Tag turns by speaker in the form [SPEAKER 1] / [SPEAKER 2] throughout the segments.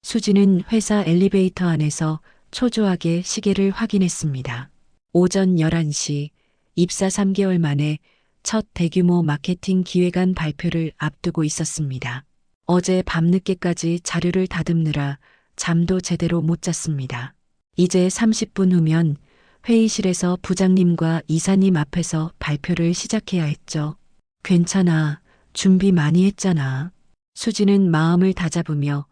[SPEAKER 1] 수지는 회사 엘리베이터 안에서 초조하게 시계를 확인했습니다. 오전 11시, 입사 3개월 만에 첫 대규모 마케팅 기획안 발표를 앞두고 있었습니다. 어제 밤늦게까지 자료를 다듬느라 잠도 제대로 못 잤습니다. 이제 30분 후면 회의실에서 부장님과 이사님 앞에서 발표를 시작해야 했죠. 괜찮아. 준비 많이 했잖아. 수지는 마음을 다잡으며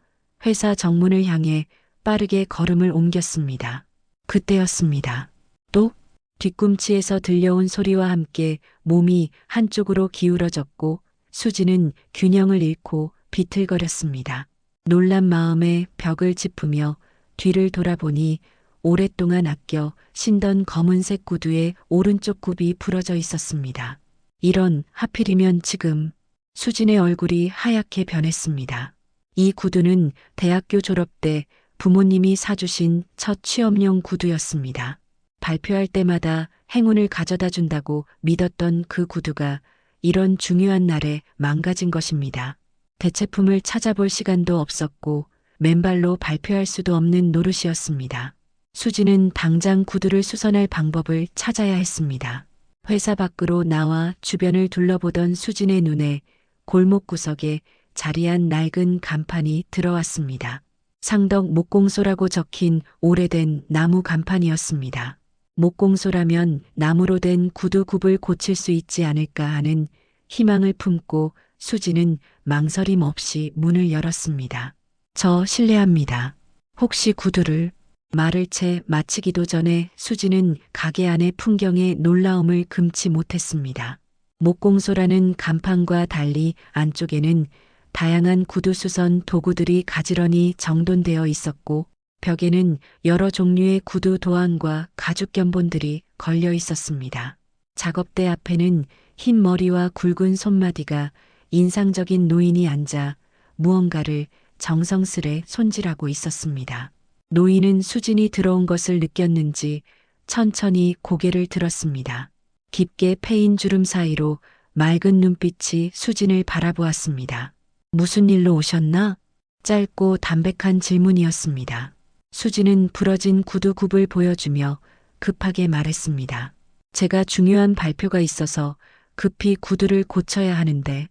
[SPEAKER 1] 회사 정문을 향해 빠르게 걸음을 옮겼습니다. 그때였습니다. 또 뒤꿈치에서 들려온 소리와 함께 몸이 한쪽으로 기울어졌고 수지는 균형을 잃고 비틀거렸습니다. 놀란 마음에 벽을 짚으며 뒤를 돌아보니 오랫동안 아껴 신던 검은색 구두의 오른쪽 굽이 부러져 있었습니다. 이런, 하필이면 지금. 수진의 얼굴이 하얗게 변했습니다. 이 구두는 대학교 졸업 때 부모님이 사주신 첫 취업용 구두였습니다. 발표할 때마다 행운을 가져다 준다고 믿었던 그 구두가 이런 중요한 날에 망가진 것입니다. 대체품을 찾아볼 시간도 없었고 맨발로 발표할 수도 없는 노릇이었습니다. 수지는 당장 구두를 수선할 방법을 찾아야 했습니다. 회사 밖으로 나와 주변을 둘러보던 수진의 눈에 골목 구석에 자리한 낡은 간판이 들어왔습니다. 상덕 목공소라고 적힌 오래된 나무 간판이었습니다. 목공소라면 나무로 된 구두 굽을 고칠 수 있지 않을까 하는 희망을 품고 수지는 망설임 없이 문을 열었습니다. 저 실례합니다. 혹시 구두를... 말을 채 마치기도 전에 수지는 가게 안의 풍경에 놀라움을 금치 못했습니다. 목공소라는 간판과 달리 안쪽에는 다양한 구두 수선 도구들이 가지런히 정돈되어 있었고 벽에는 여러 종류의 구두 도안과 가죽 견본들이 걸려 있었습니다. 작업대 앞에는 흰 머리와 굵은 손마디가 인상적인 노인이 앉아 무언가를 정성스레 손질하고 있었습니다. 노인은 수진이 들어온 것을 느꼈는지 천천히 고개를 들었습니다. 깊게 패인 주름 사이로 맑은 눈빛이 수진을 바라보았습니다. 무슨 일로 오셨나? 짧고 담백한 질문이었습니다. 수진은 부러진 구두 굽을 보여주며 급하게 말했습니다. 제가 중요한 발표가 있어서 급히 구두를 고쳐야 하는데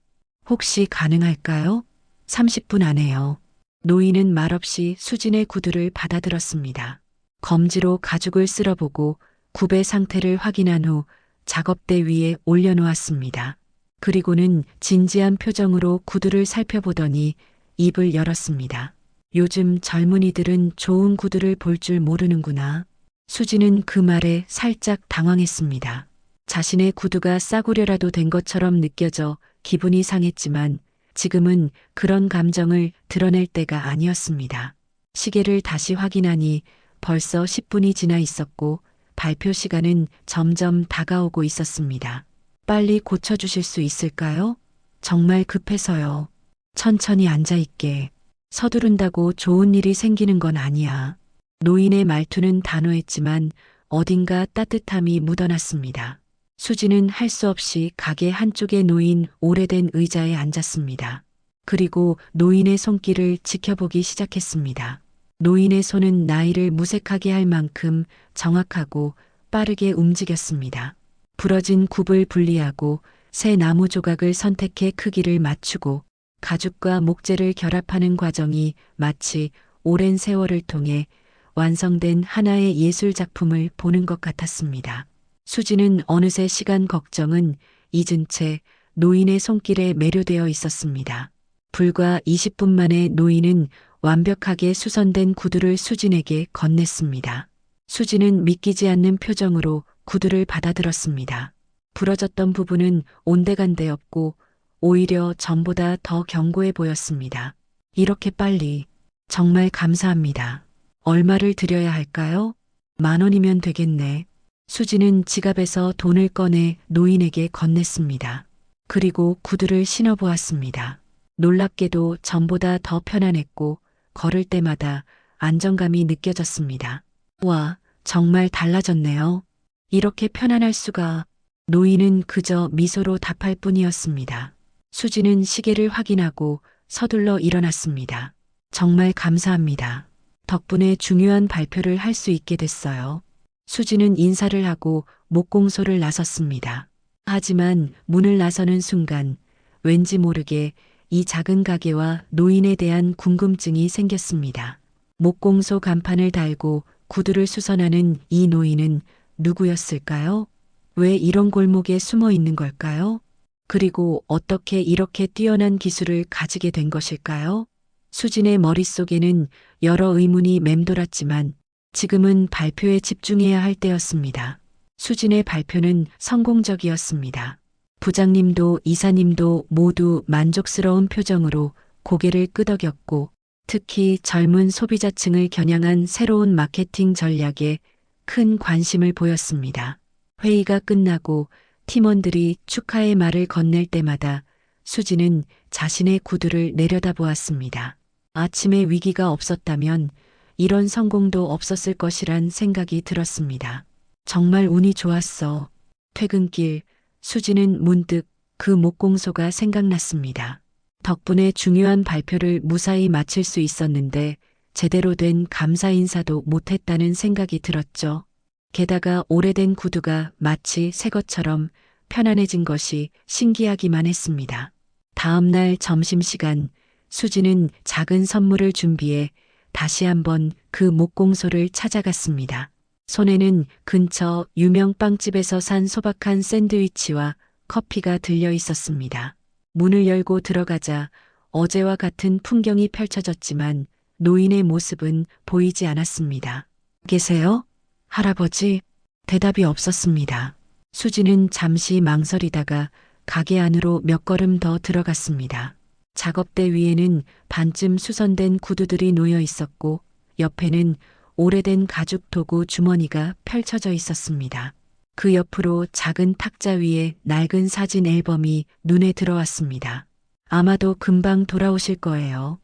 [SPEAKER 1] 혹시 가능할까요? 30분 안에요. 노인은 말없이 수진의 구두를 받아들었습니다. 검지로 가죽을 쓸어보고 굽의 상태를 확인한 후 작업대 위에 올려놓았습니다. 그리고는 진지한 표정으로 구두를 살펴보더니 입을 열었습니다. 요즘 젊은이들은 좋은 구두를 볼 줄 모르는구나. 수지는 그 말에 살짝 당황했습니다. 자신의 구두가 싸구려라도 된 것처럼 느껴져 기분이 상했지만 지금은 그런 감정을 드러낼 때가 아니었습니다. 시계를 다시 확인하니 벌써 10분이 지나 있었고 발표 시간은 점점 다가오고 있었습니다. 빨리 고쳐주실 수 있을까요? 정말 급해서요. 천천히 앉아있게. 서두른다고 좋은 일이 생기는 건 아니야. 노인의 말투는 단호했지만 어딘가 따뜻함이 묻어났습니다. 수지는 할 수 없이 가게 한쪽에 놓인 오래된 의자에 앉았습니다. 그리고 노인의 손길을 지켜보기 시작했습니다. 노인의 손은 나이를 무색하게 할 만큼 정확하고 빠르게 움직였습니다. 부러진 굽을 분리하고 새 나무 조각을 선택해 크기를 맞추고 가죽과 목재를 결합하는 과정이 마치 오랜 세월을 통해 완성된 하나의 예술 작품을 보는 것 같았습니다. 수지는 어느새 시간 걱정은 잊은 채 노인의 손길에 매료되어 있었습니다. 불과 20분 만에 노인은 완벽하게 수선된 구두를 수진에게 건넸습니다. 수진은 믿기지 않는 표정으로 구두를 받아들었습니다. 부러졌던 부분은 온데간데 없고 오히려 전보다 더 견고해 보였습니다. 이렇게 빨리. 정말 감사합니다. 얼마를 드려야 할까요? 10,000원이면 되겠네. 수지는 지갑에서 돈을 꺼내 노인에게 건넸습니다. 그리고 구두를 신어보았습니다. 놀랍게도 전보다 더 편안했고 걸을 때마다 안정감이 느껴졌습니다. 와, 정말 달라졌네요. 이렇게 편안할 수가. 노인은 그저 미소로 답할 뿐이었습니다. 수지는 시계를 확인하고 서둘러 일어났습니다. 정말 감사합니다. 덕분에 중요한 발표를 할 수 있게 됐어요. 수지는 인사를 하고 목공소를 나섰습니다. 하지만 문을 나서는 순간 왠지 모르게 이 작은 가게와 노인에 대한 궁금증이 생겼습니다. 목공소 간판을 달고 구두를 수선하는 이 노인은 누구였을까요? 왜 이런 골목에 숨어 있는 걸까요? 그리고 어떻게 이렇게 뛰어난 기술을 가지게 된 것일까요? 수진의 머릿속에는 여러 의문이 맴돌았지만 지금은 발표에 집중해야 할 때였습니다. 수진의 발표는 성공적이었습니다. 부장님도 이사님도 모두 만족스러운 표정으로 고개를 끄덕였고 특히 젊은 소비자층을 겨냥한 새로운 마케팅 전략에 큰 관심을 보였습니다. 회의가 끝나고 팀원들이 축하의 말을 건넬 때마다 수지는 자신의 구두를 내려다보았습니다. 아침에 위기가 없었다면 이런 성공도 없었을 것이란 생각이 들었습니다. 정말 운이 좋았어. 퇴근길 수지는 문득 그 목공소가 생각났습니다. 덕분에 중요한 발표를 무사히 마칠 수 있었는데 제대로 된 감사 인사도 못했다는 생각이 들었죠. 게다가 오래된 구두가 마치 새 것처럼 편안해진 것이 신기하기만 했습니다. 다음 날 점심시간 수지는 작은 선물을 준비해 다시 한번 그 목공소를 찾아갔습니다. 손에는 근처 유명 빵집에서 산 소박한 샌드위치와 커피가 들려 있었습니다. 문을 열고 들어가자 어제와 같은 풍경이 펼쳐졌지만 노인의 모습은 보이지 않았습니다. 계세요? 할아버지? 대답이 없었습니다. 수지는 잠시 망설이다가 가게 안으로 몇 걸음 더 들어갔습니다. 작업대 위에는 반쯤 수선된 구두들이 놓여 있었고 옆에는 오래된 가죽 도구 주머니가 펼쳐져 있었습니다. 그 옆으로 작은 탁자 위에 낡은 사진 앨범이 눈에 들어왔습니다. 아마도 금방 돌아오실 거예요.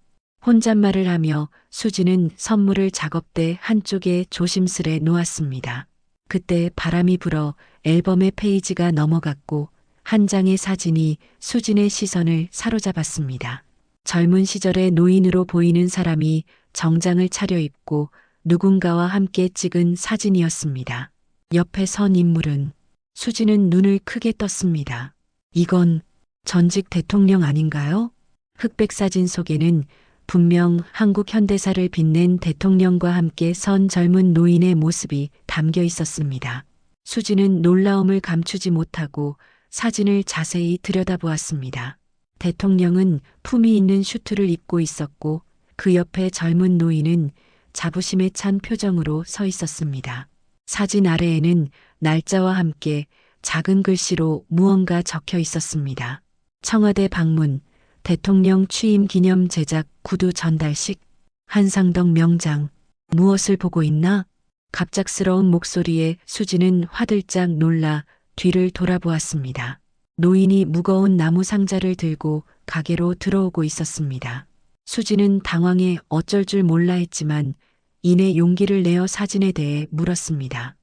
[SPEAKER 1] 혼잣말을 하며 수지는 선물을 작업대 한쪽에 조심스레 놓았습니다. 그때 바람이 불어 앨범의 페이지가 넘어갔고 한 장의 사진이 수진의 시선을 사로잡았습니다. 젊은 시절의 노인으로 보이는 사람이 정장을 차려입고 누군가와 함께 찍은 사진이었습니다. 옆에 선 인물은 수지는 눈을 크게 떴습니다. 이건 전직 대통령 아닌가요? 흑백 사진 속에는 분명 한국 현대사를 빛낸 대통령과 함께 선 젊은 노인의 모습이 담겨 있었습니다. 수지는 놀라움을 감추지 못하고 사진을 자세히 들여다보았습니다. 대통령은 품위 있는 슈트를 입고 있었고 그 옆에 젊은 노인은 자부심에 찬 표정으로 서 있었습니다. 사진 아래에는 날짜와 함께 작은 글씨로 무언가 적혀 있었습니다. 청와대 방문, 대통령 취임 기념 제작 구두 전달식, 한상덕 명장, 무엇을 보고 있나? 갑작스러운 목소리에 수지는 화들짝 놀라 뒤를 돌아보았습니다. 노인이 무거운 나무 상자를 들고 가게로 들어오고 있었습니다. 수지는 당황해 어쩔 줄 몰라 했지만 이내 용기를 내어 사진에 대해 물었습니다.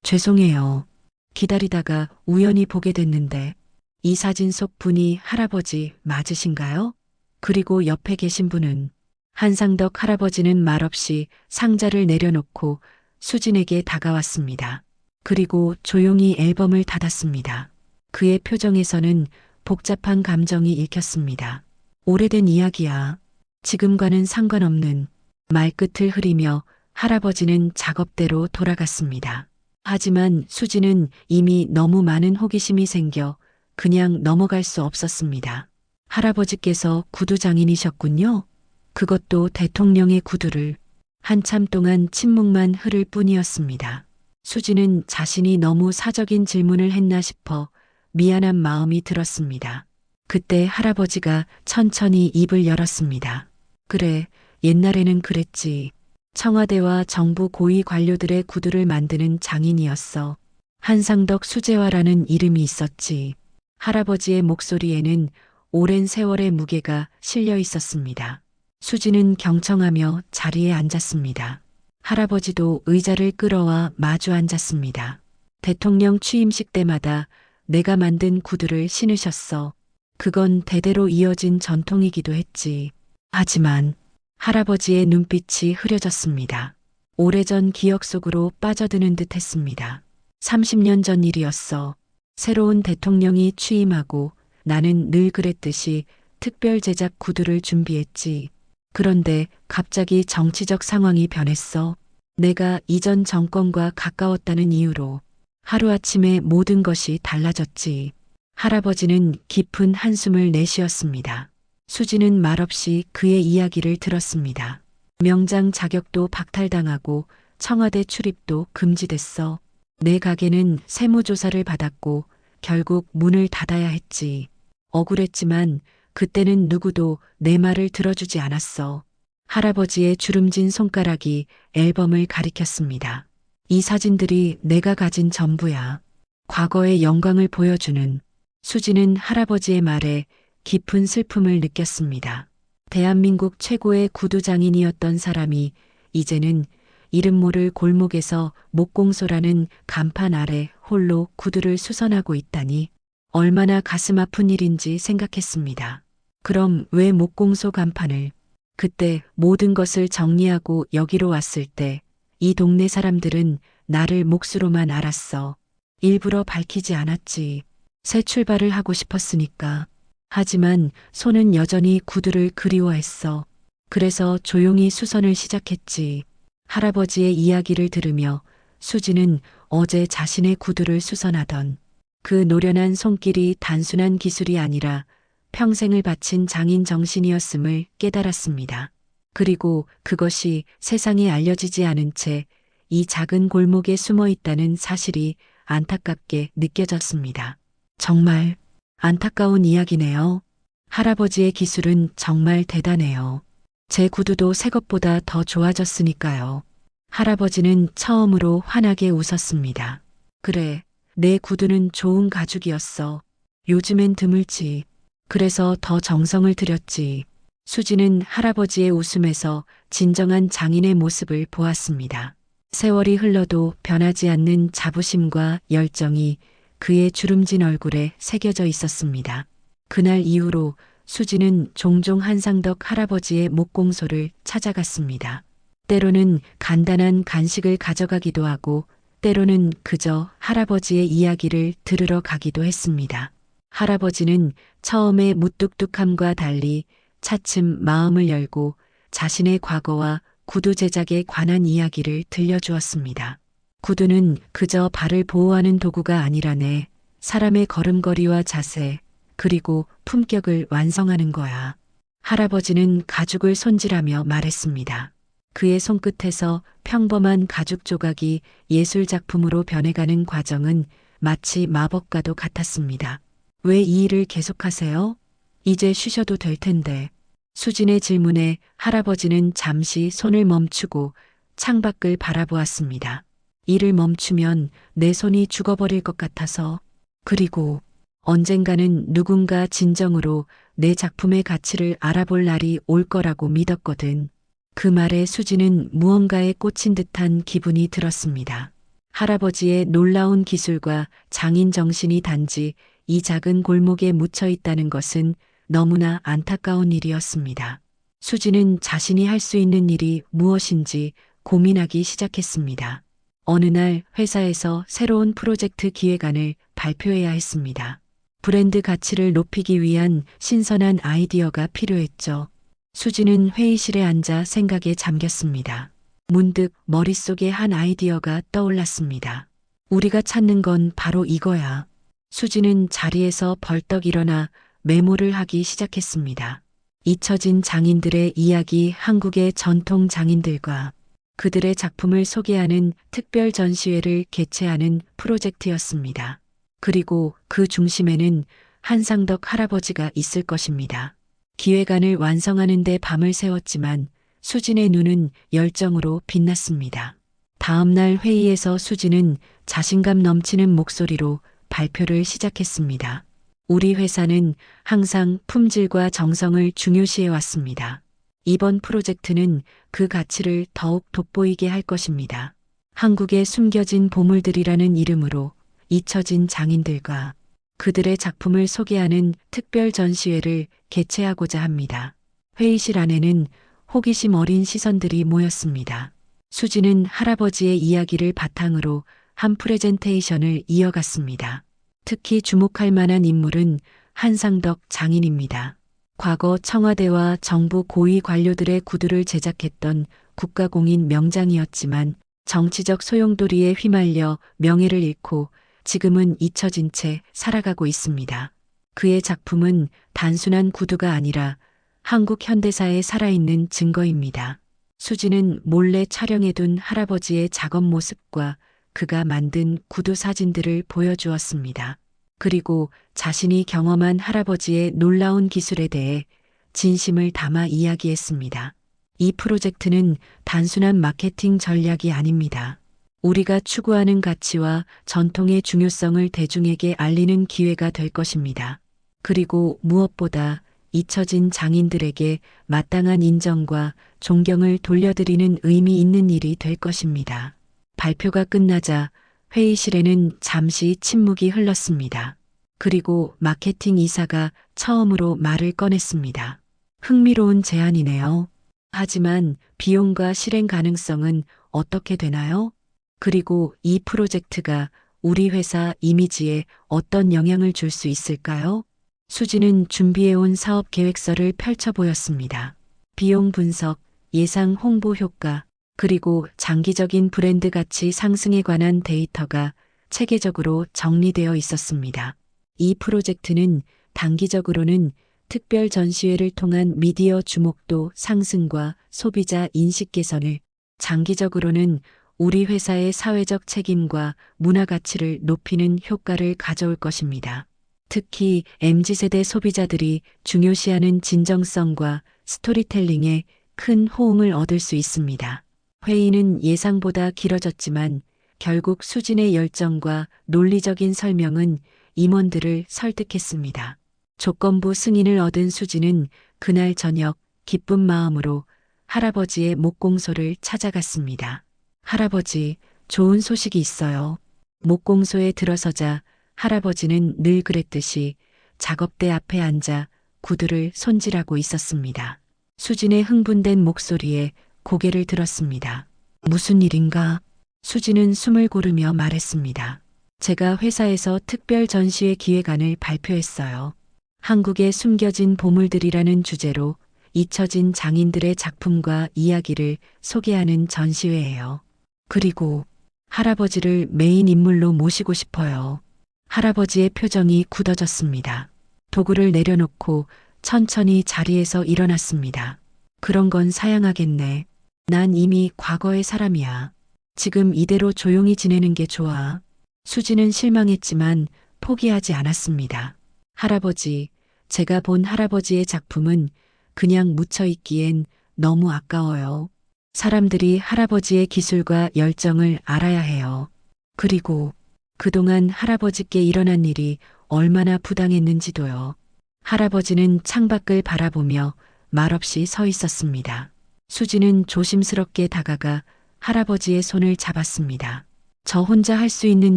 [SPEAKER 1] 죄송해요. 기다리다가 우연히 보게 됐는데 이 사진 속 분이 할아버지 맞으신가요? 그리고 옆에 계신 분은 한상덕 할아버지는 말없이 상자를 내려놓고 수진에게 다가왔습니다. 그리고 조용히 앨범을 닫았습니다. 그의 표정에서는 복잡한 감정이 읽혔습니다. 오래된 이야기야. 지금과는 상관없는 말끝을 흐리며 할아버지는 작업대로 돌아갔습니다. 하지만 수지는 이미 너무 많은 호기심이 생겨 그냥 넘어갈 수 없었습니다. 할아버지께서 구두 장인이셨군요. 그것도 대통령의 구두를. 한참 동안 침묵만 흐를 뿐이었습니다. 수지는 자신이 너무 사적인 질문을 했나 싶어 미안한 마음이 들었습니다. 그때 할아버지가 천천히 입을 열었습니다. 그래, 옛날에는 그랬지. 청와대와 정부 고위 관료들의 구두를 만드는 장인이었어. 한상덕 수재화라는 이름이 있었지. 할아버지의 목소리에는 오랜 세월의 무게가 실려 있었습니다. 수지는 경청하며 자리에 앉았습니다. 할아버지도 의자를 끌어와 마주 앉았습니다. 대통령 취임식 때마다 내가 만든 구두를 신으셨어. 그건 대대로 이어진 전통이기도 했지. 하지만 할아버지의 눈빛이 흐려졌습니다. 오래전 기억 속으로 빠져드는 듯 했습니다. 30년 전 일이었어. 새로운 대통령이 취임하고 나는 늘 그랬듯이 특별 제작 구두를 준비했지. 그런데 갑자기 정치적 상황이 변했어. 내가 이전 정권과 가까웠다는 이유로 하루아침에 모든 것이 달라졌지. 할아버지는 깊은 한숨을 내쉬었습니다. 수지는 말없이 그의 이야기를 들었습니다. 명장 자격도 박탈당하고 청와대 출입도 금지됐어. 내 가게는 세무조사를 받았고 결국 문을 닫아야 했지. 억울했지만 그때는 누구도 내 말을 들어주지 않았어. 할아버지의 주름진 손가락이 앨범을 가리켰습니다. 이 사진들이 내가 가진 전부야. 과거의 영광을 보여주는. 수지는 할아버지의 말에 깊은 슬픔을 느꼈습니다. 대한민국 최고의 구두장인이었던 사람이 이제는 이름 모를 골목에서 목공소라는 간판 아래 홀로 구두를 수선하고 있다니 얼마나 가슴 아픈 일인지 생각했습니다. 그럼 왜 목공소 간판을? 그때 모든 것을 정리하고 여기로 왔을 때 이 동네 사람들은 나를 몫으로만 알았어. 일부러 밝히지 않았지. 새 출발을 하고 싶었으니까. 하지만 손은 여전히 구두를 그리워했어. 그래서 조용히 수선을 시작했지. 할아버지의 이야기를 들으며 수지는 어제 자신의 구두를 수선하던 그 노련한 손길이 단순한 기술이 아니라 평생을 바친 장인 정신이었음을 깨달았습니다. 그리고 그것이 세상에 알려지지 않은 채 이 작은 골목에 숨어 있다는 사실이 안타깝게 느껴졌습니다. 정말 안타까운 이야기네요. 할아버지의 기술은 정말 대단해요. 제 구두도 새 것보다 더 좋아졌으니까요. 할아버지는 처음으로 환하게 웃었습니다. 그래, 내 구두는 좋은 가죽이었어. 요즘엔 드물지. 그래서 더 정성을 들였지. 수지는 할아버지의 웃음에서 진정한 장인의 모습을 보았습니다. 세월이 흘러도 변하지 않는 자부심과 열정이 그의 주름진 얼굴에 새겨져 있었습니다. 그날 이후로 수지는 종종 한상덕 할아버지의 목공소를 찾아갔습니다. 때로는 간단한 간식을 가져가기도 하고 때로는 그저 할아버지의 이야기를 들으러 가기도 했습니다. 할아버지는 처음에 무뚝뚝함과 달리 차츰 마음을 열고 자신의 과거와 구두 제작에 관한 이야기를 들려주었습니다. 구두는 그저 발을 보호하는 도구가 아니라네. 사람의 걸음걸이와 자세, 그리고 품격을 완성하는 거야. 할아버지는 가죽을 손질하며 말했습니다. 그의 손끝에서 평범한 가죽 조각이 예술 작품으로 변해가는 과정은 마치 마법과도 같았습니다. 왜 이 일을 계속하세요? 이제 쉬셔도 될 텐데. 수진의 질문에 할아버지는 잠시 손을 멈추고 창밖을 바라보았습니다. 일을 멈추면 내 손이 죽어버릴 것 같아서. 그리고 언젠가는 누군가 진정으로 내 작품의 가치를 알아볼 날이 올 거라고 믿었거든. 그 말에 수지는 무언가에 꽂힌 듯한 기분이 들었습니다. 할아버지의 놀라운 기술과 장인 정신이 단지 이 작은 골목에 묻혀 있다는 것은 너무나 안타까운 일이었습니다. 수지는 자신이 할 수 있는 일이 무엇인지 고민하기 시작했습니다. 어느 날 회사에서 새로운 프로젝트 기획안을 발표해야 했습니다. 브랜드 가치를 높이기 위한 신선한 아이디어가 필요했죠. 수지는 회의실에 앉아 생각에 잠겼습니다. 문득 머릿속에 한 아이디어가 떠올랐습니다. 우리가 찾는 건 바로 이거야. 수지는 자리에서 벌떡 일어나 메모를 하기 시작했습니다. 잊혀진 장인들의 이야기, 한국의 전통 장인들과 그들의 작품을 소개하는 특별 전시회를 개최하는 프로젝트였습니다. 그리고 그 중심에는 한상덕 할아버지가 있을 것입니다. 기획안을 완성하는 데 밤을 새웠지만 수진의 눈은 열정으로 빛났습니다. 다음 날 회의에서 수진은 자신감 넘치는 목소리로 발표를 시작했습니다. 우리 회사는 항상 품질과 정성을 중요시해 왔습니다. 이번 프로젝트는 그 가치를 더욱 돋보이게 할 것입니다. 한국의 숨겨진 보물들이라는 이름으로 잊혀진 장인들과 그들의 작품을 소개하는 특별 전시회를 개최하고자 합니다. 회의실 안에는 호기심 어린 시선들이 모였습니다. 수지는 할아버지의 이야기를 바탕으로 한 프레젠테이션을 이어갔습니다. 특히 주목할 만한 인물은 한상덕 장인입니다. 과거 청와대와 정부 고위 관료들의 구두를 제작했던 국가공인 명장이었지만 정치적 소용돌이에 휘말려 명예를 잃고 지금은 잊혀진 채 살아가고 있습니다. 그의 작품은 단순한 구두가 아니라 한국 현대사에 살아있는 증거입니다. 수지는 몰래 촬영해둔 할아버지의 작업 모습과 그가 만든 구두 사진들을 보여주었습니다. 그리고 자신이 경험한 할아버지의 놀라운 기술에 대해 진심을 담아 이야기했습니다. 이 프로젝트는 단순한 마케팅 전략이 아닙니다. 우리가 추구하는 가치와 전통의 중요성을 대중에게 알리는 기회가 될 것입니다. 그리고 무엇보다 잊혀진 장인들에게 마땅한 인정과 존경을 돌려드리는 의미 있는 일이 될 것입니다. 발표가 끝나자 회의실에는 잠시 침묵이 흘렀습니다. 그리고 마케팅 이사가 처음으로 말을 꺼냈습니다. 흥미로운 제안이네요. 하지만 비용과 실행 가능성은 어떻게 되나요? 그리고 이 프로젝트가 우리 회사 이미지에 어떤 영향을 줄 수 있을까요? 수지는 준비해온 사업 계획서를 펼쳐 보였습니다. 비용 분석, 예상 홍보 효과, 그리고 장기적인 브랜드 가치 상승에 관한 데이터가 체계적으로 정리되어 있었습니다. 이 프로젝트는 단기적으로는 특별 전시회를 통한 미디어 주목도 상승과 소비자 인식 개선을, 장기적으로는 우리 회사의 사회적 책임과 문화 가치를 높이는 효과를 가져올 것입니다. 특히 MZ세대 소비자들이 중요시하는 진정성과 스토리텔링에 큰 호응을 얻을 수 있습니다. 회의는 예상보다 길어졌지만 결국 수진의 열정과 논리적인 설명은 임원들을 설득했습니다. 조건부 승인을 얻은 수진은 그날 저녁 기쁜 마음으로 할아버지의 목공소를 찾아갔습니다. 할아버지, 좋은 소식이 있어요. 목공소에 들어서자 할아버지는 늘 그랬듯이 작업대 앞에 앉아 구두를 손질하고 있었습니다. 수진의 흥분된 목소리에 고개를 들었습니다. 무슨 일인가? 수진은 숨을 고르며 말했습니다. 제가 회사에서 특별 전시회 기획안을 발표했어요. 한국의 숨겨진 보물들이라는 주제로 잊혀진 장인들의 작품과 이야기를 소개하는 전시회예요. 그리고 할아버지를 메인 인물로 모시고 싶어요. 할아버지의 표정이 굳어졌습니다. 도구를 내려놓고 천천히 자리에서 일어났습니다. 그런 건 사양하겠네. 난 이미 과거의 사람이야. 지금 이대로 조용히 지내는 게 좋아. 수지는 실망했지만 포기하지 않았습니다. 할아버지, 제가 본 할아버지의 작품은 그냥 묻혀있기엔 너무 아까워요. 사람들이 할아버지의 기술과 열정을 알아야 해요. 그리고 그동안 할아버지께 일어난 일이 얼마나 부당했는지도요. 할아버지는 창밖을 바라보며 말없이 서 있었습니다. 수지는 조심스럽게 다가가 할아버지의 손을 잡았습니다. 저 혼자 할 수 있는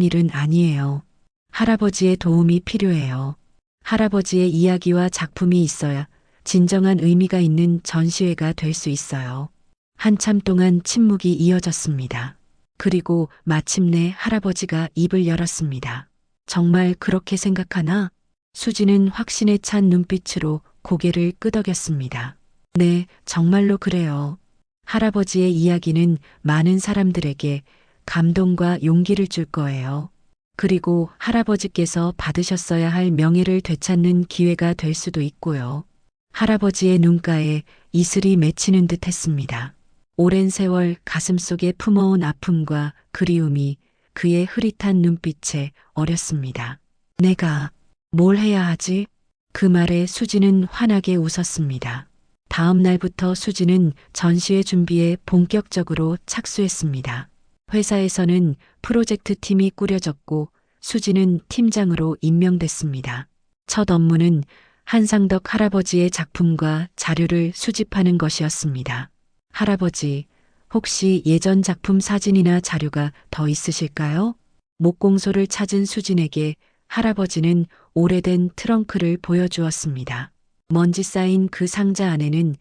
[SPEAKER 1] 일은 아니에요. 할아버지의 도움이 필요해요. 할아버지의 이야기와 작품이 있어야 진정한 의미가 있는 전시회가 될 수 있어요. 한참 동안 침묵이 이어졌습니다. 그리고 마침내 할아버지가 입을 열었습니다. 정말 그렇게 생각하나? 수지는 확신에 찬 눈빛으로 고개를 끄덕였습니다. 네, 정말로 그래요. 할아버지의 이야기는 많은 사람들에게 감동과 용기를 줄 거예요. 그리고 할아버지께서 받으셨어야 할 명예를 되찾는 기회가 될 수도 있고요. 할아버지의 눈가에 이슬이 맺히는 듯 했습니다. 오랜 세월 가슴속에 품어온 아픔과 그리움이 그의 흐릿한 눈빛에 어렸습니다. 내가 뭘 해야 하지? 그 말에 수지는 환하게 웃었습니다. 다음 날부터 수지는 전시회 준비에 본격적으로 착수했습니다. 회사에서는 프로젝트 팀이 꾸려졌고 수지는 팀장으로 임명됐습니다. 첫 업무는 한상덕 할아버지의 작품과 자료를 수집하는 것이었습니다. 할아버지, 혹시 예전 작품 사진이나 자료가 더 있으실까요? 목공소를 찾은 수진에게 할아버지는 오래된 트렁크를 보여주었습니다. 먼지 쌓인 그 상자 안에는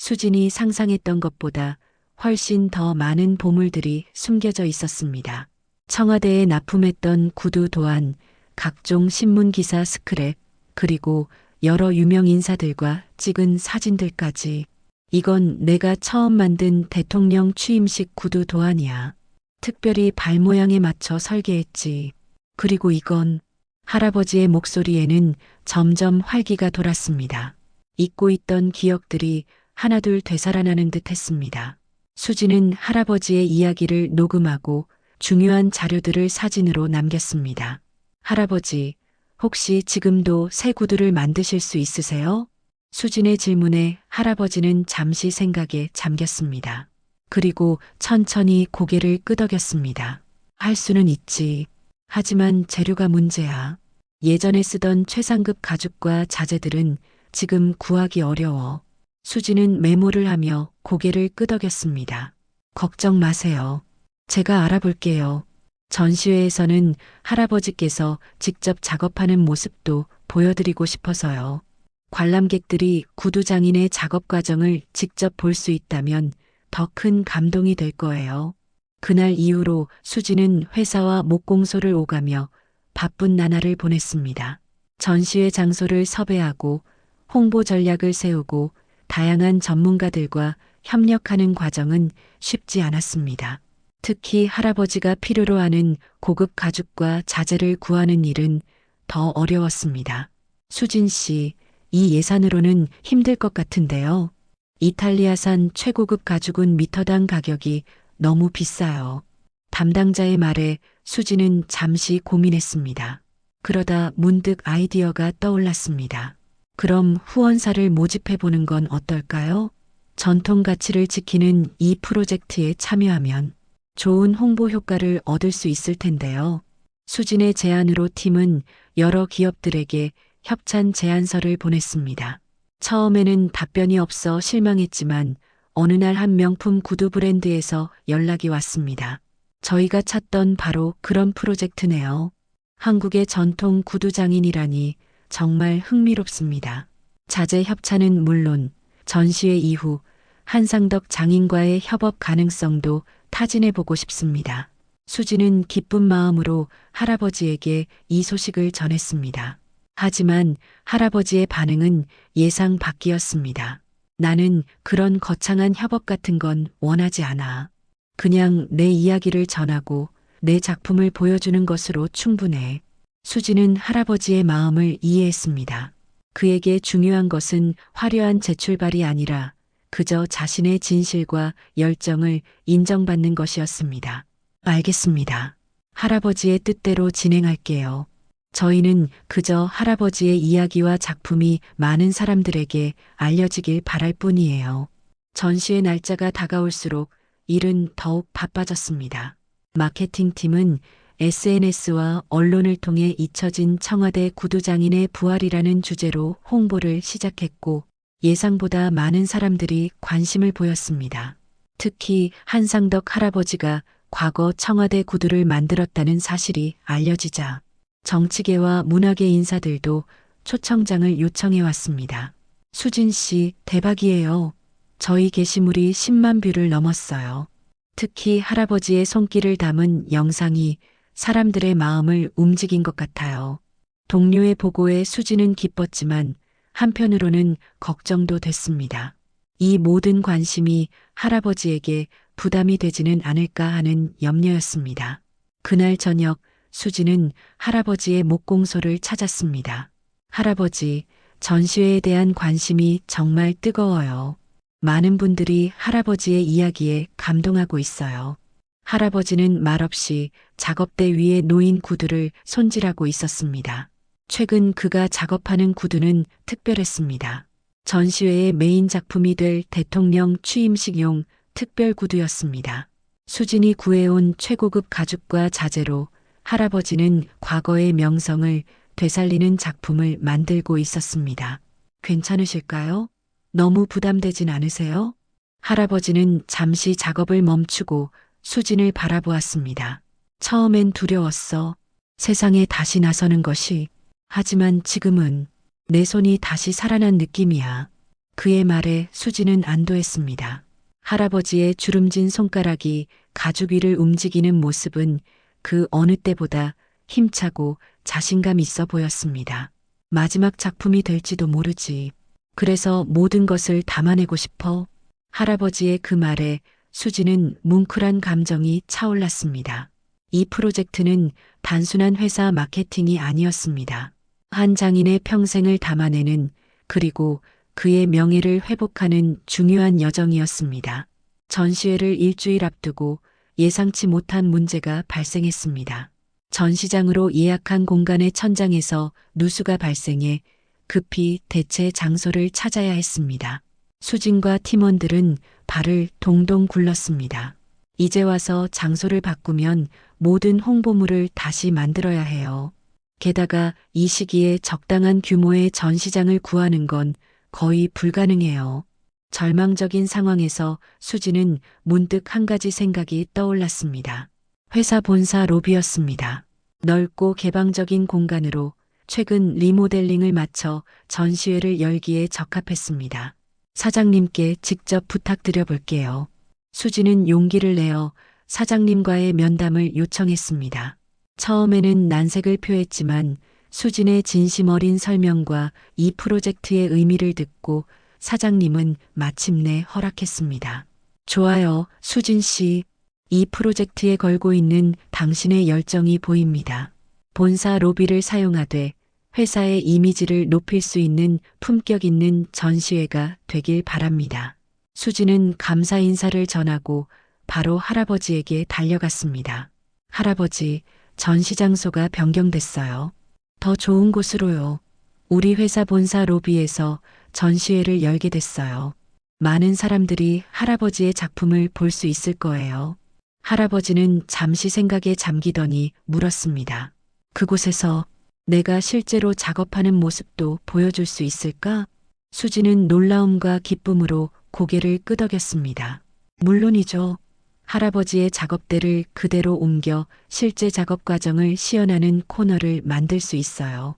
[SPEAKER 1] 수진이 상상했던 것보다 훨씬 더 많은 보물들이 숨겨져 있었습니다. 청와대에 납품했던 구두 도안, 각종 신문 기사 스크랩, 그리고 여러 유명 인사들과 찍은 사진들까지. 이건 내가 처음 만든 대통령 취임식 구두 도안이야. 특별히 발 모양에 맞춰 설계했지. 그리고 이건 할아버지의 목소리에는 점점 활기가 돌았습니다. 잊고 있던 기억들이 하나둘 되살아나는 듯 했습니다. 수지는 할아버지의 이야기를 녹음하고 중요한 자료들을 사진으로 남겼습니다. 할아버지, 혹시 지금도 새 구두를 만드실 수 있으세요? 수진의 질문에 할아버지는 잠시 생각에 잠겼습니다. 그리고 천천히 고개를 끄덕였습니다. 할 수는 있지. 하지만 재료가 문제야. 예전에 쓰던 최상급 가죽과 자재들은 지금 구하기 어려워. 수지는 메모를 하며 고개를 끄덕였습니다. 걱정 마세요. 제가 알아볼게요. 전시회에서는 할아버지께서 직접 작업하는 모습도 보여드리고 싶어서요. 관람객들이 구두 장인의 작업 과정을 직접 볼 수 있다면 더 큰 감동이 될 거예요. 그날 이후로 수지는 회사와 목공소를 오가며 바쁜 나날을 보냈습니다. 전시회 장소를 섭외하고 홍보 전략을 세우고 다양한 전문가들과 협력하는 과정은 쉽지 않았습니다. 특히 할아버지가 필요로 하는 고급 가죽과 자재를 구하는 일은 더 어려웠습니다. 수진 씨, 이 예산으로는 힘들 것 같은데요. 이탈리아산 최고급 가죽은 미터당 가격이 너무 비싸요. 담당자의 말에 수지는 잠시 고민했습니다. 그러다 문득 아이디어가 떠올랐습니다. 그럼 후원사를 모집해보는 건 어떨까요? 전통 가치를 지키는 이 프로젝트에 참여하면 좋은 홍보 효과를 얻을 수 있을 텐데요. 수진의 제안으로 팀은 여러 기업들에게 협찬 제안서를 보냈습니다. 처음에는 답변이 없어 실망했지만 어느 날 한 명품 구두 브랜드에서 연락이 왔습니다. 저희가 찾던 바로 그런 프로젝트네요. 한국의 전통 구두 장인이라니 정말 흥미롭습니다. 자재 협찬은 물론 전시회 이후 한상덕 장인과의 협업 가능성도 타진해보고 싶습니다. 수지는 기쁜 마음으로 할아버지에게 이 소식을 전했습니다. 하지만 할아버지의 반응은 예상 밖이었습니다. 나는 그런 거창한 협업 같은 건 원하지 않아. 그냥 내 이야기를 전하고 내 작품을 보여주는 것으로 충분해. 수지는 할아버지의 마음을 이해했습니다. 그에게 중요한 것은 화려한 재출발이 아니라 그저 자신의 진실과 열정을 인정받는 것이었습니다. 알겠습니다. 할아버지의 뜻대로 진행할게요. 저희는 그저 할아버지의 이야기와 작품이 많은 사람들에게 알려지길 바랄 뿐이에요. 전시회 날짜가 다가올수록 일은 더욱 바빠졌습니다. 마케팅팀은 SNS와 언론을 통해 잊혀진 청와대 구두장인의 부활이라는 주제로 홍보를 시작했고 예상보다 많은 사람들이 관심을 보였습니다. 특히 한상덕 할아버지가 과거 청와대 구두를 만들었다는 사실이 알려지자 정치계와 문화계 인사들도 초청장을 요청해 왔습니다. 수진 씨, 대박이에요. 저희 게시물이 10만 뷰를 넘었어요. 특히 할아버지의 손길을 담은 영상이 사람들의 마음을 움직인 것 같아요. 동료의 보고에 수지는 기뻤지만 한편으로는 걱정도 됐습니다. 이 모든 관심이 할아버지에게 부담이 되지는 않을까 하는 염려였습니다. 그날 저녁 수지는 할아버지의 목공소를 찾았습니다. 할아버지, 전시회에 대한 관심이 정말 뜨거워요. 많은 분들이 할아버지의 이야기에 감동하고 있어요. 할아버지는 말없이 작업대 위에 놓인 구두를 손질하고 있었습니다. 최근 그가 작업하는 구두는 특별했습니다. 전시회의 메인 작품이 될 대통령 취임식용 특별 구두였습니다. 수진이 구해온 최고급 가죽과 자재로 할아버지는 과거의 명성을 되살리는 작품을 만들고 있었습니다. 괜찮으실까요? 너무 부담되진 않으세요? 할아버지는 잠시 작업을 멈추고 수진을 바라보았습니다. 처음엔 두려웠어. 세상에 다시 나서는 것이. 하지만 지금은 내 손이 다시 살아난 느낌이야. 그의 말에 수지는 안도했습니다. 할아버지의 주름진 손가락이 가죽 위를 움직이는 모습은 그 어느 때보다 힘차고 자신감 있어 보였습니다. 마지막 작품이 될지도 모르지. 그래서 모든 것을 담아내고 싶어. 할아버지의 그 말에 수지는 뭉클한 감정이 차올랐습니다. 이 프로젝트는 단순한 회사 마케팅이 아니었습니다. 한 장인의 평생을 담아내는, 그리고 그의 명예를 회복하는 중요한 여정이었습니다. 전시회를 일주일 앞두고 예상치 못한 문제가 발생했습니다. 전시장으로 예약한 공간의 천장에서 누수가 발생해 급히 대체 장소를 찾아야 했습니다. 수진과 팀원들은 발을 동동 굴렀습니다. 이제 와서 장소를 바꾸면 모든 홍보물을 다시 만들어야 해요. 게다가 이 시기에 적당한 규모의 전시장을 구하는 건 거의 불가능해요. 절망적인 상황에서 수지는 문득 한 가지 생각이 떠올랐습니다. 회사 본사 로비였습니다. 넓고 개방적인 공간으로 최근 리모델링을 마쳐 전시회를 열기에 적합했습니다. 사장님께 직접 부탁드려 볼게요. 수지는 용기를 내어 사장님과의 면담을 요청했습니다. 처음에는 난색을 표했지만 수진의 진심 어린 설명과 이 프로젝트의 의미를 듣고 사장님은 마침내 허락했습니다. 좋아요, 수진 씨. 이 프로젝트에 걸고 있는 당신의 열정이 보입니다. 본사 로비를 사용하되 회사의 이미지를 높일 수 있는 품격 있는 전시회가 되길 바랍니다. 수지는 감사 인사를 전하고 바로 할아버지에게 달려갔습니다. 할아버지, 전시 장소가 변경됐어요. 더 좋은 곳으로요. 우리 회사 본사 로비에서 전시회를 열게 됐어요. 많은 사람들이 할아버지의 작품을 볼 수 있을 거예요. 할아버지는 잠시 생각에 잠기더니 물었습니다. 그곳에서 내가 실제로 작업하는 모습도 보여줄 수 있을까? 수지는 놀라움과 기쁨으로 고개를 끄덕였습니다. 물론이죠. 할아버지의 작업대를 그대로 옮겨 실제 작업 과정을 시연하는 코너를 만들 수 있어요.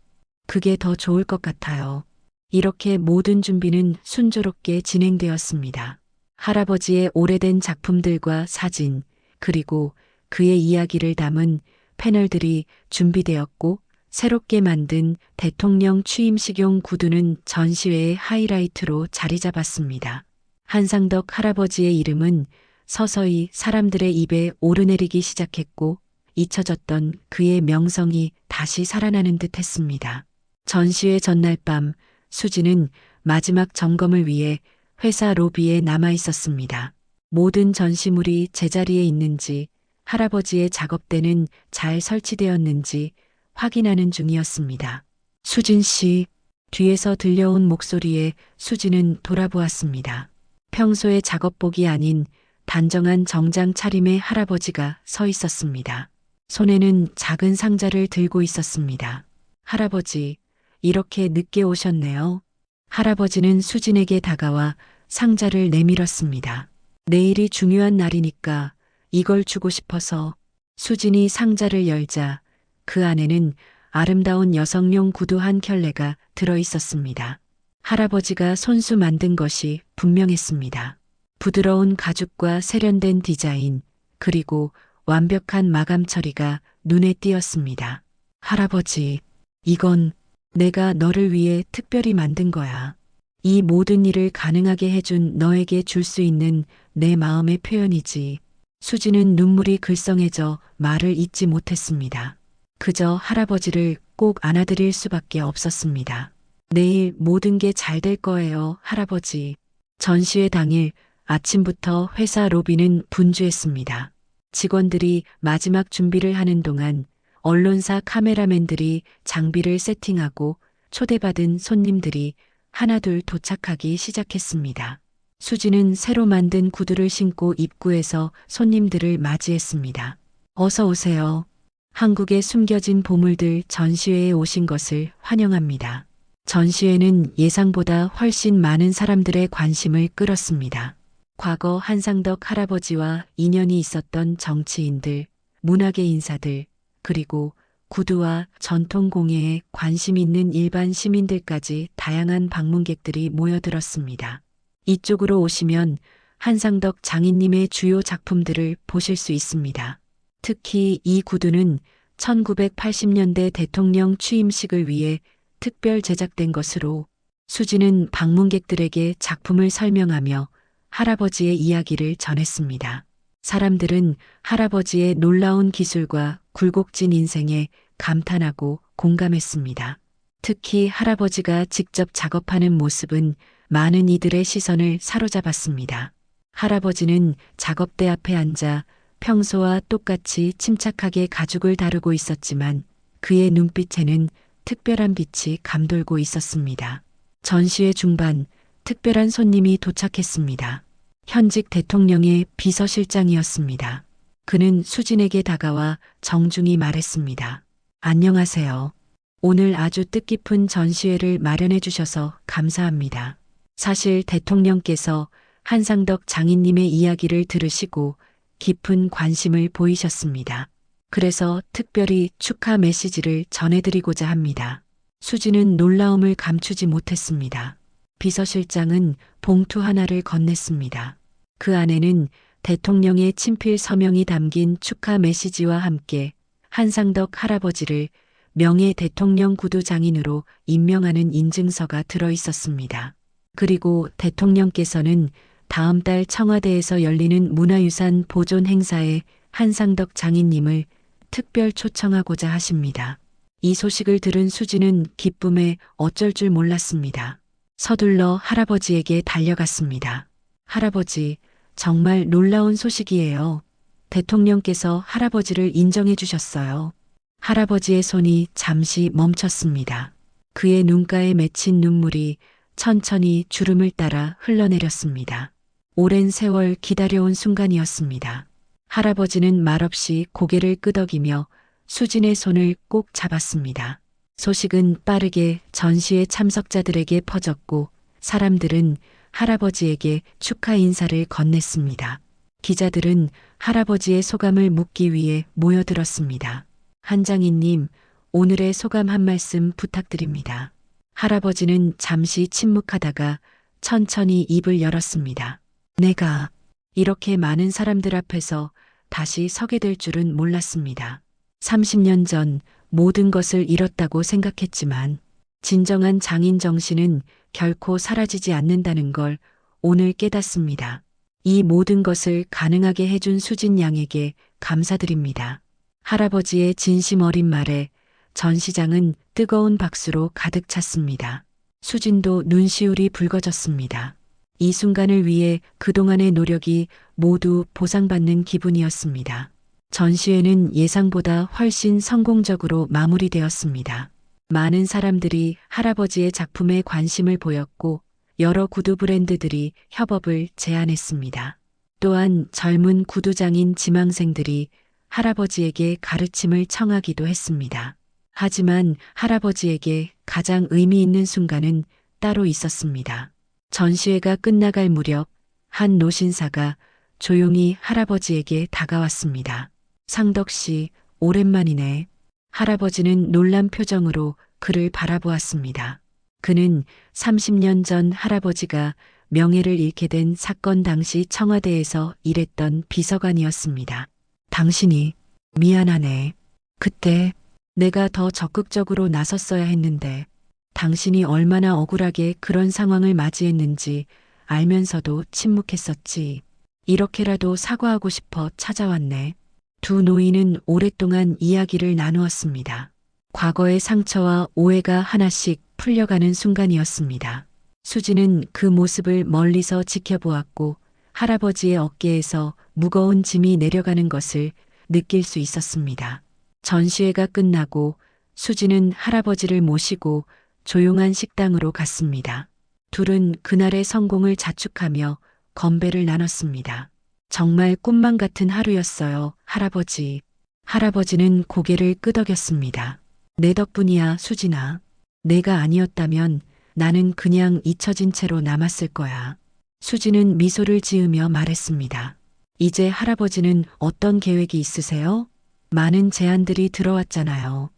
[SPEAKER 1] 그게 더 좋을 것 같아요. 이렇게 모든 준비는 순조롭게 진행되었습니다. 할아버지의 오래된 작품들과 사진, 그리고 그의 이야기를 담은 패널들이 준비되었고 새롭게 만든 대통령 취임식용 구두는 전시회의 하이라이트로 자리 잡았습니다. 한상덕 할아버지의 이름은 서서히 사람들의 입에 오르내리기 시작했고 잊혀졌던 그의 명성이 다시 살아나는 듯 했습니다. 전시회 전날 밤 수지는 마지막 점검을 위해 회사 로비에 남아 있었습니다. 모든 전시물이 제자리에 있는지, 할아버지의 작업대는 잘 설치되었는지 확인하는 중이었습니다. 수진 씨, 뒤에서 들려온 목소리에 수지는 돌아보았습니다. 평소의 작업복이 아닌 단정한 정장 차림의 할아버지가 서 있었습니다. 손에는 작은 상자를 들고 있었습니다. 할아버지, 이렇게 늦게 오셨네요. 할아버지는 수진에게 다가와 상자를 내밀었습니다. 내일이 중요한 날이니까 이걸 주고 싶어서. 수진이 상자를 열자 그 안에는 아름다운 여성용 구두 한 켤레가 들어 있었습니다. 할아버지가 손수 만든 것이 분명했습니다. 부드러운 가죽과 세련된 디자인, 그리고 완벽한 마감 처리가 눈에 띄었습니다. 할아버지, 이건 내가 너를 위해 특별히 만든 거야. 이 모든 일을 가능하게 해준 너에게 줄 수 있는 내 마음의 표현이지. 수지는 눈물이 글썽해져 말을 잇지 못했습니다. 그저 할아버지를 꼭 안아드릴 수밖에 없었습니다. 내일 모든 게 잘 될 거예요, 할아버지. 전시회 당일 아침부터 회사 로비는 분주했습니다. 직원들이 마지막 준비를 하는 동안 언론사 카메라맨들이 장비를 세팅하고 초대받은 손님들이 하나둘 도착하기 시작했습니다. 수지는 새로 만든 구두를 신고 입구에서 손님들을 맞이했습니다. 어서 오세요. 한국에 숨겨진 보물들 전시회에 오신 것을 환영합니다. 전시회는 예상보다 훨씬 많은 사람들의 관심을 끌었습니다. 과거 한상덕 할아버지와 인연이 있었던 정치인들, 문학의 인사들, 그리고 구두와 전통 공예에 관심 있는 일반 시민들까지 다양한 방문객들이 모여들었습니다. 이쪽으로 오시면 한상덕 장인님의 주요 작품들을 보실 수 있습니다. 특히 이 구두는 1980년대 대통령 취임식을 위해 특별 제작된 것으로 수지는 방문객들에게 작품을 설명하며 할아버지의 이야기를 전했습니다. 사람들은 할아버지의 놀라운 기술과 굴곡진 인생에 감탄하고 공감했습니다. 특히 할아버지가 직접 작업하는 모습은 많은 이들의 시선을 사로잡았습니다. 할아버지는 작업대 앞에 앉아 평소와 똑같이 침착하게 가죽을 다루고 있었지만 그의 눈빛에는 특별한 빛이 감돌고 있었습니다. 전시회 중반 특별한 손님이 도착했습니다. 현직 대통령의 비서실장이었습니다. 그는 수진에게 다가와 정중히 말했습니다. 안녕하세요. 오늘 아주 뜻깊은 전시회를 마련해 주셔서 감사합니다. 사실 대통령께서 한상덕 장인님의 이야기를 들으시고 깊은 관심을 보이셨습니다. 그래서 특별히 축하 메시지를 전해드리고자 합니다. 수지는 놀라움을 감추지 못했습니다. 비서실장은 봉투 하나를 건넸습니다. 그 안에는 대통령의 친필 서명이 담긴 축하 메시지와 함께 한상덕 할아버지를 명예 대통령 구두 장인으로 임명하는 인증서가 들어 있었습니다. 그리고 대통령께서는 다음 달 청와대에서 열리는 문화유산 보존 행사에 한상덕 장인님을 특별 초청하고자 하십니다. 이 소식을 들은 수지는 기쁨에 어쩔 줄 몰랐습니다. 서둘러 할아버지에게 달려갔습니다. 할아버지, 정말 놀라운 소식이에요. 대통령께서 할아버지를 인정해 주셨어요. 할아버지의 손이 잠시 멈췄습니다. 그의 눈가에 맺힌 눈물이 천천히 주름을 따라 흘러내렸습니다. 오랜 세월 기다려온 순간이었습니다. 할아버지는 말없이 고개를 끄덕이며 수진의 손을 꼭 잡았습니다. 소식은 빠르게 전시회 참석자들에게 퍼졌고 사람들은 할아버지에게 축하 인사를 건넸습니다. 기자들은 할아버지의 소감을 묻기 위해 모여들었습니다. 한장인님, 오늘의 소감 한 말씀 부탁드립니다. 할아버지는 잠시 침묵하다가 천천히 입을 열었습니다. 내가 이렇게 많은 사람들 앞에서 다시 서게 될 줄은 몰랐습니다. 30년 전 모든 것을 잃었다고 생각했지만 진정한 장인 정신은 결코 사라지지 않는다는 걸 오늘 깨닫습니다. 이 모든 것을 가능하게 해준 수진 양에게 감사드립니다. 할아버지의 진심 어린 말에 전시장은 뜨거운 박수로 가득 찼습니다. 수진도 눈시울이 붉어졌습니다. 이 순간을 위해 그동안의 노력이 모두 보상받는 기분이었습니다. 전시회는 예상보다 훨씬 성공적으로 마무리되었습니다. 많은 사람들이 할아버지의 작품에 관심을 보였고 여러 구두 브랜드들이 협업을 제안했습니다. 또한 젊은 구두장인 지망생들이 할아버지에게 가르침을 청하기도 했습니다. 하지만 할아버지에게 가장 의미 있는 순간은 따로 있었습니다. 전시회가 끝나갈 무렵 한 노신사가 조용히 할아버지에게 다가왔습니다. 상덕 씨, 오랜만이네. 할아버지는 놀란 표정으로 그를 바라보았습니다. 그는 30년 전 할아버지가 명예를 잃게 된 사건 당시 청와대에서 일했던 비서관이었습니다. 당신이 미안하네. 그때 내가 더 적극적으로 나섰어야 했는데 당신이 얼마나 억울하게 그런 상황을 맞이했는지 알면서도 침묵했었지. 이렇게라도 사과하고 싶어 찾아왔네. 두 노인은 오랫동안 이야기를 나누었습니다. 과거의 상처와 오해가 하나씩 풀려가는 순간이었습니다. 수지는 그 모습을 멀리서 지켜보았고 할아버지의 어깨에서 무거운 짐이 내려가는 것을 느낄 수 있었습니다. 전시회가 끝나고 수지는 할아버지를 모시고 조용한 식당으로 갔습니다. 둘은 그날의 성공을 자축하며 건배를 나눴습니다. 정말 꿈만 같은 하루였어요, 할아버지. 할아버지는 고개를 끄덕였습니다. 내 덕분이야, 수진아. 내가 아니었다면 나는 그냥 잊혀진 채로 남았을 거야. 수진은 미소를 지으며 말했습니다. 이제 할아버지는 어떤 계획이 있으세요? 많은 제안들이 들어왔잖아요.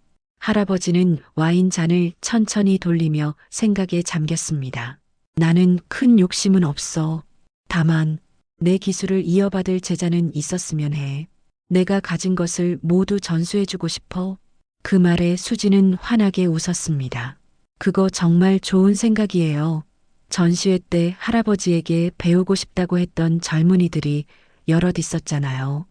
[SPEAKER 1] 할아버지는 와인 잔을 천천히 돌리며 생각에 잠겼습니다. 나는 큰 욕심은 없어. 다만 내 기술을 이어받을 제자는 있었으면 해. 내가 가진 것을 모두 전수해주고 싶어. 그 말에 수지는 환하게 웃었습니다. 그거 정말 좋은 생각이에요. 전시회 때 할아버지에게 배우고 싶다고 했던 젊은이들이 여럿 있었잖아요.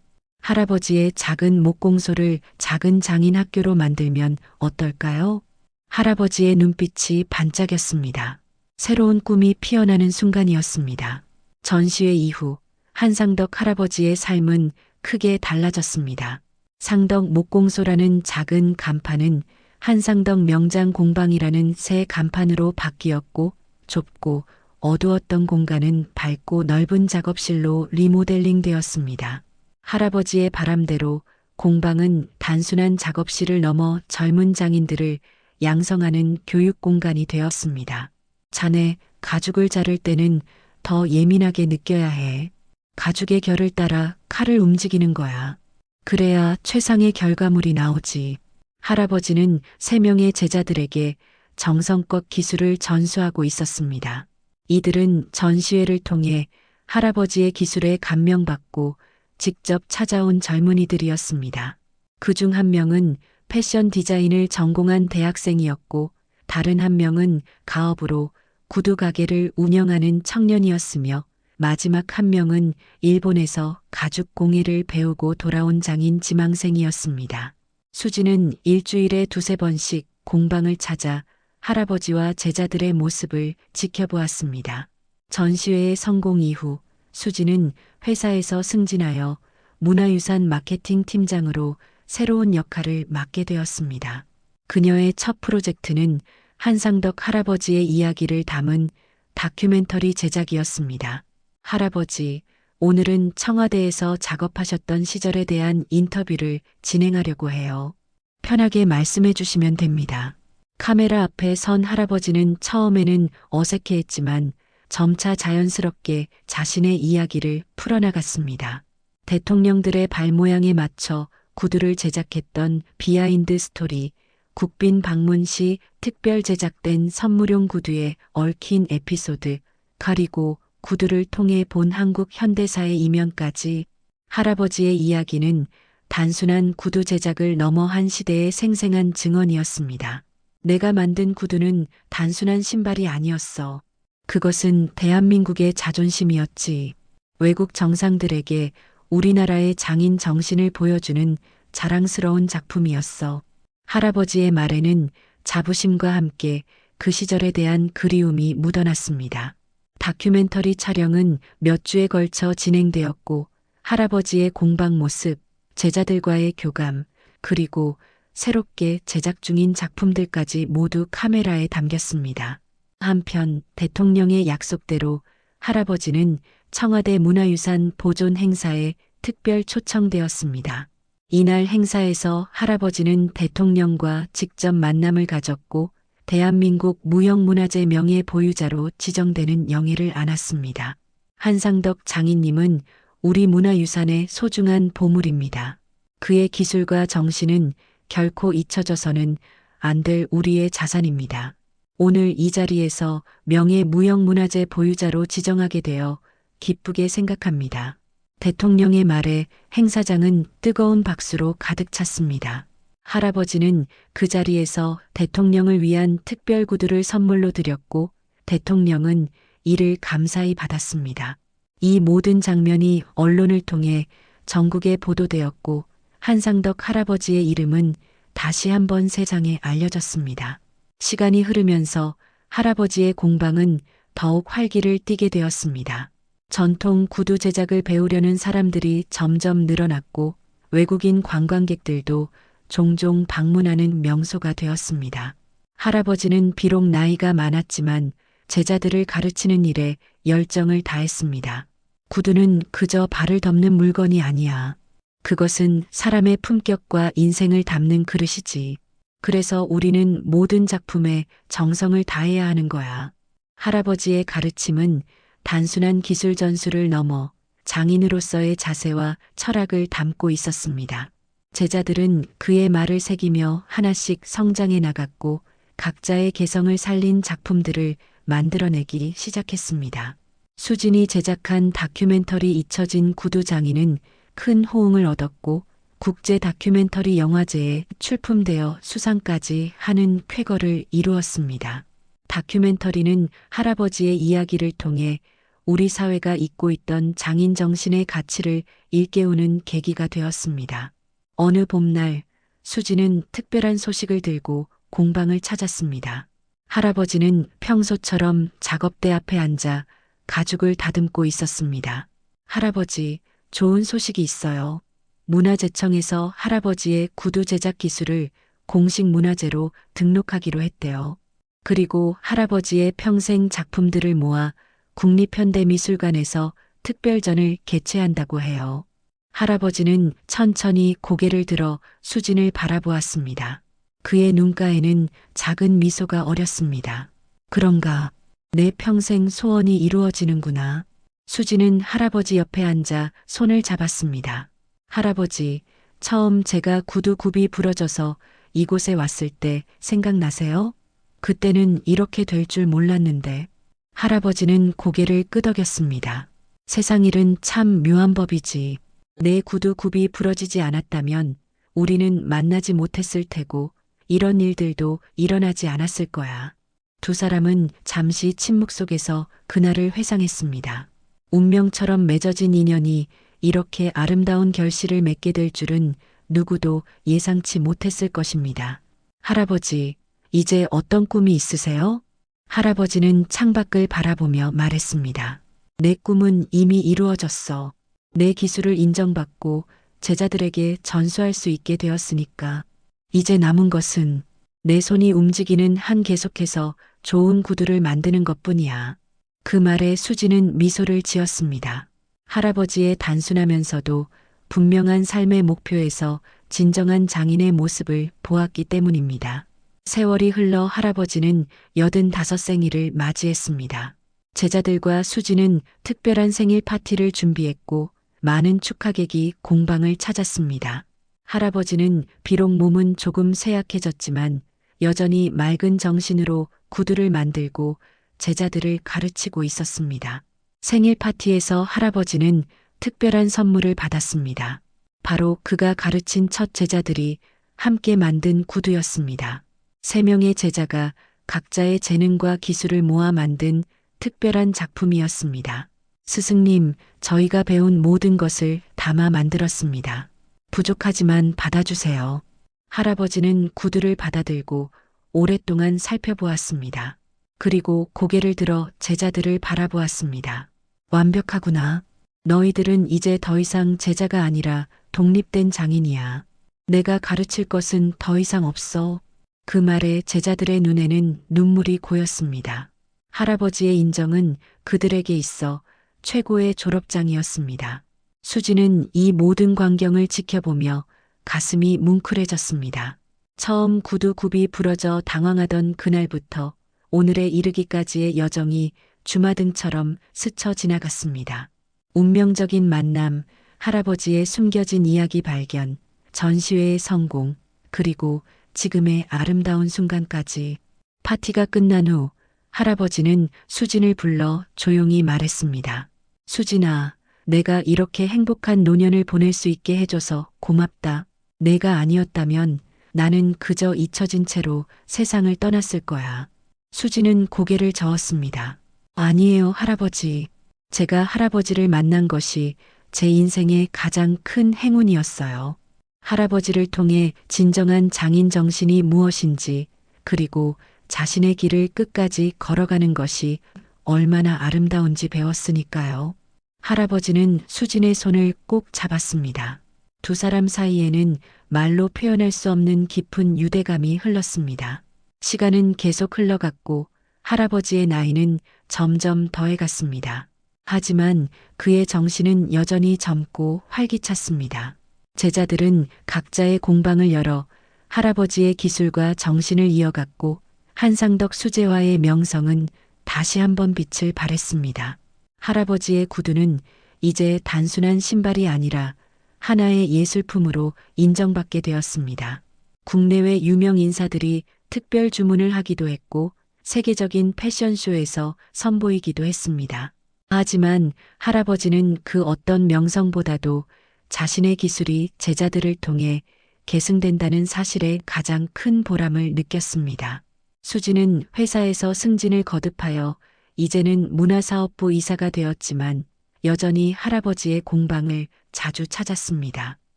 [SPEAKER 1] 할아버지의 작은 목공소를 작은 장인 학교로 만들면 어떨까요? 할아버지의 눈빛이 반짝였습니다. 새로운 꿈이 피어나는 순간이었습니다. 전시회 이후 한상덕 할아버지의 삶은 크게 달라졌습니다. 상덕 목공소라는 작은 간판은 한상덕 명장 공방이라는 새 간판으로 바뀌었고, 좁고 어두웠던 공간은 밝고 넓은 작업실로 리모델링 되었습니다. 할아버지의 바람대로 공방은 단순한 작업실을 넘어 젊은 장인들을 양성하는 교육 공간이 되었습니다. 자네, 가죽을 자를 때는 더 예민하게 느껴야 해. 가죽의 결을 따라 칼을 움직이는 거야. 그래야 최상의 결과물이 나오지. 할아버지는 3명의 제자들에게 정성껏 기술을 전수하고 있었습니다. 이들은 전시회를 통해 할아버지의 기술에 감명받고 직접 찾아온 젊은이들이었습니다. 그중 한 명은 패션 디자인을 전공한 대학생이었고, 다른 한 명은 가업으로 구두 가게를 운영하는 청년이었으며, 마지막 한 명은 일본에서 가죽 공예를 배우고 돌아온 장인 지망생이었습니다. 수지는 일주일에 2~3번씩 공방을 찾아 할아버지와 제자들의 모습을 지켜보았습니다. 전시회의 성공 이후 수지는 회사에서 승진하여 문화유산 마케팅 팀장으로 새로운 역할을 맡게 되었습니다. 그녀의 첫 프로젝트는 한상덕 할아버지의 이야기를 담은 다큐멘터리 제작이었습니다. 할아버지, 오늘은 청와대에서 작업하셨던 시절에 대한 인터뷰를 진행하려고 해요. 편하게 말씀해 주시면 됩니다. 카메라 앞에 선 할아버지는 처음에는 어색해했지만 점차 자연스럽게 자신의 이야기를 풀어나갔습니다. 대통령들의 발 모양에 맞춰 구두를 제작했던 비하인드 스토리, 국빈 방문 시 특별 제작된 선물용 구두에 얽힌 에피소드, 그리고 구두를 통해 본 한국 현대사의 이면까지 할아버지의 이야기는 단순한 구두 제작을 넘어 한 시대의 생생한 증언이었습니다. 내가 만든 구두는 단순한 신발이 아니었어. 그것은 대한민국의 자존심이었지. 외국 정상들에게 우리나라의 장인 정신을 보여주는 자랑스러운 작품이었어. 할아버지의 말에는 자부심과 함께 그 시절에 대한 그리움이 묻어났습니다. 다큐멘터리 촬영은 몇 주에 걸쳐 진행되었고, 할아버지의 공방 모습, 제자들과의 교감, 그리고 새롭게 제작 중인 작품들까지 모두 카메라에 담겼습니다. 한편 대통령의 약속대로 할아버지는 청와대 문화유산 보존 행사에 특별 초청되었습니다. 이날 행사에서 할아버지는 대통령과 직접 만남을 가졌고, 대한민국 무형문화재 명예보유자로 지정되는 영예를 안았습니다. 한상덕 장인님은 우리 문화유산의 소중한 보물입니다. 그의 기술과 정신은 결코 잊혀져서는 안 될 우리의 자산입니다. 오늘 이 자리에서 명예무형문화재 보유자로 지정하게 되어 기쁘게 생각합니다. 대통령의 말에 행사장은 뜨거운 박수로 가득 찼습니다. 할아버지는 그 자리에서 대통령을 위한 특별 구두를 선물로 드렸고, 대통령은 이를 감사히 받았습니다. 이 모든 장면이 언론을 통해 전국에 보도되었고, 한상덕 할아버지의 이름은 다시 한번 세상에 알려졌습니다. 시간이 흐르면서 할아버지의 공방은 더욱 활기를 띠게 되었습니다. 전통 구두 제작을 배우려는 사람들이 점점 늘어났고, 외국인 관광객들도 종종 방문하는 명소가 되었습니다. 할아버지는 비록 나이가 많았지만 제자들을 가르치는 일에 열정을 다했습니다. 구두는 그저 발을 덮는 물건이 아니야. 그것은 사람의 품격과 인생을 담는 그릇이지. 그래서 우리는 모든 작품에 정성을 다해야 하는 거야. 할아버지의 가르침은 단순한 기술 전수를 넘어 장인으로서의 자세와 철학을 담고 있었습니다. 제자들은 그의 말을 새기며 하나씩 성장해 나갔고 각자의 개성을 살린 작품들을 만들어내기 시작했습니다. 수진이 제작한 다큐멘터리 잊혀진 구두 장인은 큰 호응을 얻었고 국제 다큐멘터리 영화제에 출품되어 수상까지 하는 쾌거를 이루었습니다. 다큐멘터리는 할아버지의 이야기를 통해 우리 사회가 잊고 있던 장인 정신의 가치를 일깨우는 계기가 되었습니다. 어느 봄날 수지는 특별한 소식을 들고 공방을 찾았습니다. 할아버지는 평소처럼 작업대 앞에 앉아 가죽을 다듬고 있었습니다. 할아버지, 좋은 소식이 있어요. 문화재청에서 할아버지의 구두 제작 기술을 공식 문화재로 등록하기로 했대요. 그리고 할아버지의 평생 작품들을 모아 국립현대미술관에서 특별전을 개최한다고 해요. 할아버지는 천천히 고개를 들어 수진을 바라보았습니다. 그의 눈가에는 작은 미소가 어렸습니다. 그런가, 내 평생 소원이 이루어지는구나. 수진은 할아버지 옆에 앉아 손을 잡았습니다. 할아버지, 처음 제가 구두 굽이 부러져서 이곳에 왔을 때 생각나세요? 그때는 이렇게 될 줄 몰랐는데. 할아버지는 고개를 끄덕였습니다. 세상 일은 참 묘한 법이지. 내 구두 굽이 부러지지 않았다면 우리는 만나지 못했을 테고 이런 일들도 일어나지 않았을 거야. 두 사람은 잠시 침묵 속에서 그날을 회상했습니다. 운명처럼 맺어진 인연이 이렇게 아름다운 결실을 맺게 될 줄은 누구도 예상치 못했을 것입니다. 할아버지, 이제 어떤 꿈이 있으세요? 할아버지는 창밖을 바라보며 말했습니다. 내 꿈은 이미 이루어졌어. 내 기술을 인정받고 제자들에게 전수할 수 있게 되었으니까. 이제 남은 것은 내 손이 움직이는 한 계속해서 좋은 구두를 만드는 것뿐이야. 그 말에 수지는 미소를 지었습니다. 할아버지의 단순하면서도 분명한 삶의 목표에서 진정한 장인의 모습을 보았기 때문입니다. 세월이 흘러 할아버지는 85 생일을 맞이했습니다. 제자들과 수지는 특별한 생일 파티를 준비했고 많은 축하객이 공방을 찾았습니다. 할아버지는 비록 몸은 조금 쇠약해졌지만 여전히 맑은 정신으로 구두를 만들고 제자들을 가르치고 있었습니다. 생일 파티에서 할아버지는 특별한 선물을 받았습니다. 바로 그가 가르친 첫 제자들이 함께 만든 구두였습니다. 3명의 제자가 각자의 재능과 기술을 모아 만든 특별한 작품이었습니다. 스승님, 저희가 배운 모든 것을 담아 만들었습니다. 부족하지만 받아주세요. 할아버지는 구두를 받아들고 오랫동안 살펴보았습니다. 그리고 고개를 들어 제자들을 바라보았습니다. 완벽하구나. 너희들은 이제 더 이상 제자가 아니라 독립된 장인이야. 내가 가르칠 것은 더 이상 없어. 그 말에 제자들의 눈에는 눈물이 고였습니다. 할아버지의 인정은 그들에게 있어 최고의 졸업장이었습니다. 수지는 이 모든 광경을 지켜보며 가슴이 뭉클해졌습니다. 처음 구두 굽이 부러져 당황하던 그날부터 오늘에 이르기까지의 여정이 주마등처럼 스쳐 지나갔습니다. 운명적인 만남, 할아버지의 숨겨진 이야기 발견, 전시회의 성공, 그리고 지금의 아름다운 순간까지. 파티가 끝난 후 할아버지는 수진을 불러 조용히 말했습니다. 수진아, 내가 이렇게 행복한 노년을 보낼 수 있게 해줘서 고맙다. 내가 아니었다면 나는 그저 잊혀진 채로 세상을 떠났을 거야. 수진은 고개를 저었습니다. 아니에요, 할아버지. 제가 할아버지를 만난 것이 제 인생의 가장 큰 행운이었어요. 할아버지를 통해 진정한 장인 정신이 무엇인지, 그리고 자신의 길을 끝까지 걸어가는 것이 얼마나 아름다운지 배웠으니까요. 할아버지는 수진의 손을 꼭 잡았습니다. 두 사람 사이에는 말로 표현할 수 없는 깊은 유대감이 흘렀습니다. 시간은 계속 흘러갔고 할아버지의 나이는 점점 더해갔습니다. 하지만 그의 정신은 여전히 젊고 활기찼습니다. 제자들은 각자의 공방을 열어 할아버지의 기술과 정신을 이어갔고 한상덕 수제화의 명성은 다시 한번 빛을 발했습니다. 할아버지의 구두는 이제 단순한 신발이 아니라 하나의 예술품으로 인정받게 되었습니다. 국내외 유명 인사들이 특별 주문을 하기도 했고 세계적인 패션쇼에서 선보이기도 했습니다. 하지만 할아버지는 그 어떤 명성보다도 자신의 기술이 제자들을 통해 계승된다는 사실에 가장 큰 보람을 느꼈습니다. 수지는 회사에서 승진을 거듭하여 이제는 문화사업부 이사가 되었지만 여전히 할아버지의 공방을 자주 찾았습니다.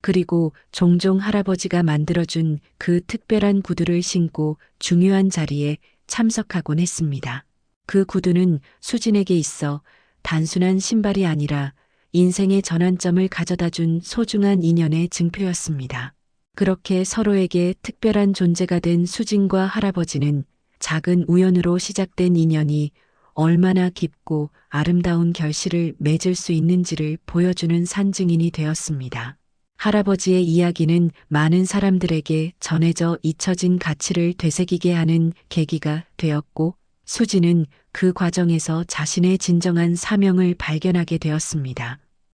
[SPEAKER 1] 그리고 종종 할아버지가 만들어준 그 특별한 구두를 신고 중요한 자리에 참석하곤 했습니다. 그 구두는 수진에게 있어 단순한 신발이 아니라 인생의 전환점을 가져다 준 소중한 인연의 증표였습니다. 그렇게 서로에게 특별한 존재가 된 수진과 할아버지는 작은 우연으로 시작된 인연이 얼마나 깊고 아름다운 결실을 맺을 수 있는지를 보여주는 산증인이 되었습니다. 할아버지의 이야기는 많은 사람들에게 전해져 잊혀진 가치를 되새기게 하는 계기가 되었고, 수지는 그 과정에서 자신의 진정한 사명을 발견하게 되었습니다.